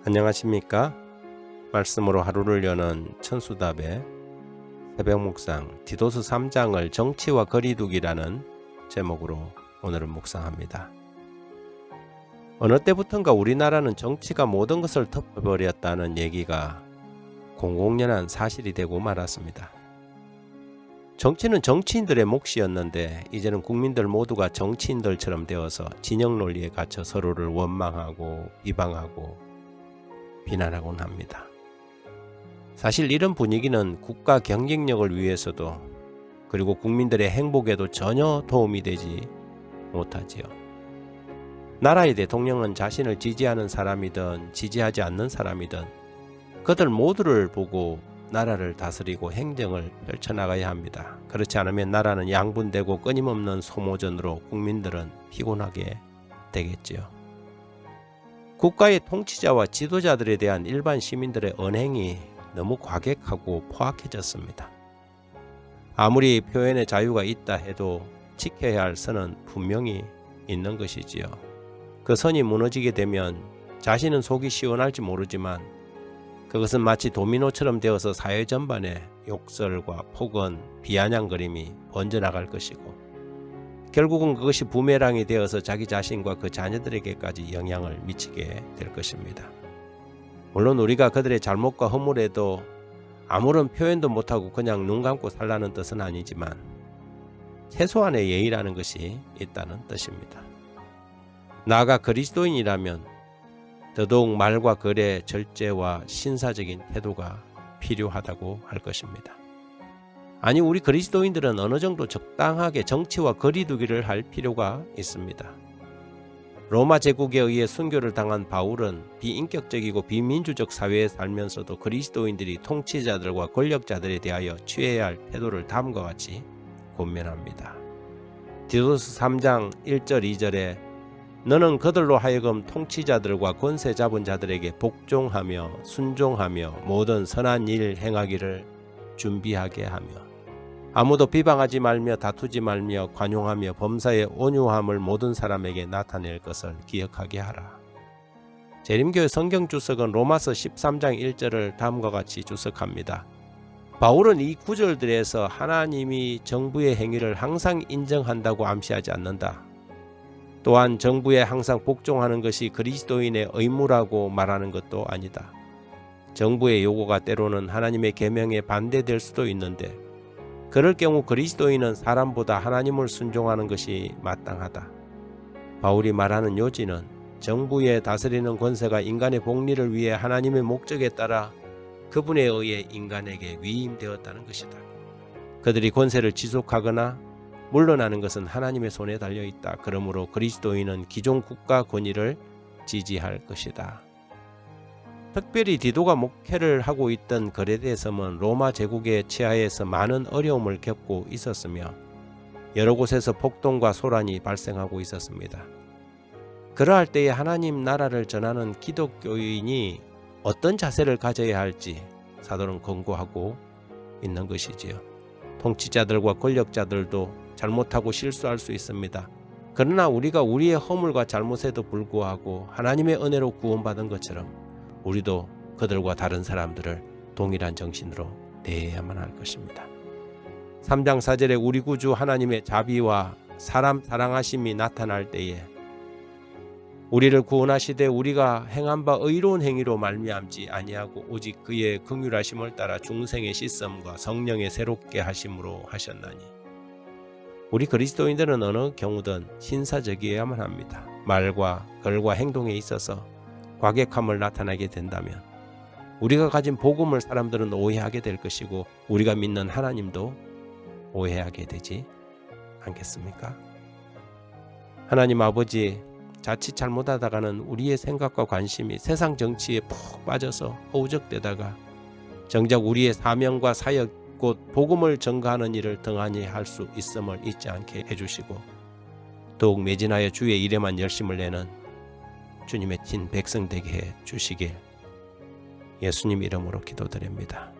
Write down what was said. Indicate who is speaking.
Speaker 1: 안녕하십니까? 말씀으로 하루를 여는 천수답의 새벽 묵상 디도서 3장을 정치와 거리두기라는 제목으로 오늘은 묵상합니다. 어느 때부턴가 우리나라는 정치가 모든 것을 덮어버렸다는 얘기가 공공연한 사실이 되고 말았습니다. 정치는 정치인들의 몫이었는데 이제는 국민들 모두가 정치인들처럼 되어서 진영 논리에 갇혀 서로를 원망하고 비방하고 비난하곤 합니다. 사실 이런 분위기는 국가 경쟁력을 위해서도 그리고 국민들의 행복에도 전혀 도움이 되지 못하지요. 나라의 대통령은 자신을 지지하는 사람이든 지지하지 않는 사람이든 그들 모두를 보고 나라를 다스리고 행정을 펼쳐나가야 합니다. 그렇지 않으면 나라는 양분되고 끊임없는 소모전으로 국민들은 피곤하게 되겠지요. 국가의 통치자와 지도자들에 대한 일반 시민들의 언행이 너무 과격하고 포악해졌습니다. 아무리 표현의 자유가 있다 해도 지켜야 할 선은 분명히 있는 것이지요. 그 선이 무너지게 되면 자신은 속이 시원할지 모르지만 그것은 마치 도미노처럼 되어서 사회 전반에 욕설과 폭언, 비아냥거림이 번져나갈 것이고 결국은 그것이 부메랑이 되어서 자기 자신과 그 자녀들에게까지 영향을 미치게 될 것입니다. 물론 우리가 그들의 잘못과 허물에도 아무런 표현도 못하고 그냥 눈 감고 살라는 뜻은 아니지만 최소한의 예의라는 것이 있다는 뜻입니다. 나아가 그리스도인이라면 더더욱 말과 글의 절제와 신사적인 태도가 필요하다고 할 것입니다. 아니, 우리 그리스도인들은 어느 정도 적당하게 정치와 거리두기를 할 필요가 있습니다. 로마 제국에 의해 순교를 당한 바울은 비인격적이고 비민주적 사회에 살면서도 그리스도인들이 통치자들과 권력자들에 대하여 취해야 할 태도를 다음과 같이 권면합니다. 디도서 3장 1절 2절에 너는 그들로 하여금 통치자들과 권세 잡은 자들에게 복종하며 순종하며 모든 선한 일 행하기를 준비하게 하며 아무도 비방하지 말며 다투지 말며 관용하며 범사의 온유함을 모든 사람에게 나타낼 것을 기억하게 하라. 재림교회 성경 주석은 로마서 13장 1절을 다음과 같이 주석합니다. 바울은 이 구절들에서 하나님이 정부의 행위를 항상 인정한다고 암시하지 않는다. 또한 정부에 항상 복종하는 것이 그리스도인의 의무라고 말하는 것도 아니다. 정부의 요구가 때로는 하나님의 계명에 반대될 수도 있는데 그럴 경우 그리스도인은 사람보다 하나님을 순종하는 것이 마땅하다. 바울이 말하는 요지는 정부의 다스리는 권세가 인간의 복리를 위해 하나님의 목적에 따라 그분에 의해 인간에게 위임되었다는 것이다. 그들이 권세를 지속하거나 물러나는 것은 하나님의 손에 달려있다. 그러므로 그리스도인은 기존 국가 권위를 지지할 것이다. 특별히 디도가 목회를 하고 있던 그레데 섬은 로마 제국의 치하에서 많은 어려움을 겪고 있었으며 여러 곳에서 폭동과 소란이 발생하고 있었습니다. 그러할 때에 하나님 나라를 전하는 기독교인이 어떤 자세를 가져야 할지 사도는 권고하고 있는 것이지요. 통치자들과 권력자들도 잘못하고 실수할 수 있습니다. 그러나 우리가 우리의 허물과 잘못에도 불구하고 하나님의 은혜로 구원받은 것처럼 우리도 그들과 다른 사람들을 동일한 정신으로 대해야만 할 것입니다. 3장 4절에 우리 구주 하나님의 자비와 사람 사랑하심이 나타날 때에 우리를 구원하시되 우리가 행한 바 의로운 행위로 말미암지 아니하고 오직 그의 긍휼하심을 따라 중생의 씻음과 성령의 새롭게 하심으로 하셨나니 우리 그리스도인들은 어느 경우든 신사적이어야만 합니다. 말과 글과 행동에 있어서 과격함을 나타내게 된다면 우리가 가진 복음을 사람들은 오해하게 될 것이고 우리가 믿는 하나님도 오해하게 되지 않겠습니까? 하나님 아버지, 자칫 잘못하다가는 우리의 생각과 관심이 세상 정치에 푹 빠져서 허우적대다가 정작 우리의 사명과 사역 곧 복음을 전가하는 일을 등한히 할 수 있음을 잊지 않게 해주시고 더욱 매진하여 주의 일에만 열심을 내는 주님의 친 백성 되게 해 주시길 예수님 이름으로 기도드립니다.